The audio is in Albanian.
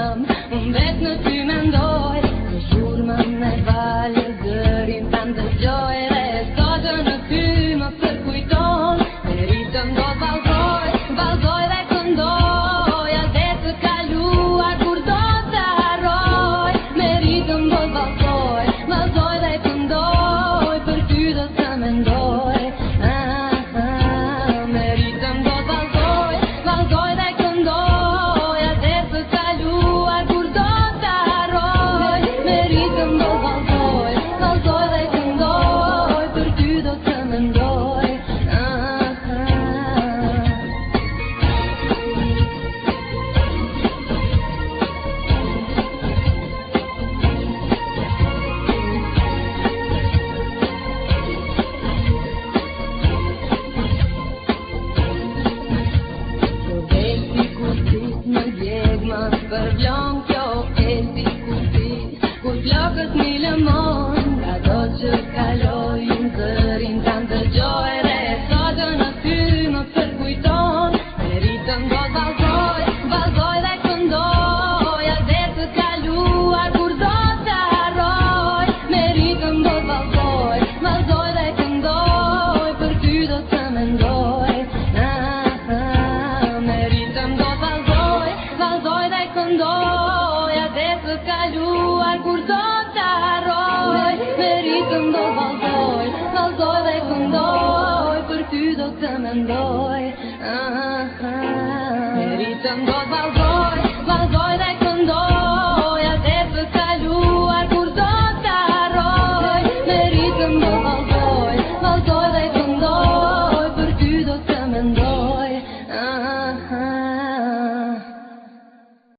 jam, unë vetë në ty mendoj, në shurmën me valë, zërin të ndëgjoj, dhe sot në ty më përkujton, me ritëm do vallëzoj dhe këndoj, atë të kaluar kur do të harroj, me ritëm do vallëzoj dhe këndoj, për ty do të mendoj. Për vlon kjo e si kuti, kur flokët mi lëmon, nga do që kaloj, në zërin të ndëgjoj, re sot në ty më përkujton, me ritëm do vallëzoj dhe këndoj, atë të kaluar kur do të harroj, me ritëm do vallëzoj dhe këndoj, për ty do të mendoj, me ritëm do vallëzoj dhe këndoj, atë të kaluar kur do të harroj, me ritëm do vallëzoj dhe këndoj, për ty do të mendoj, me ritëm do vallëzoj.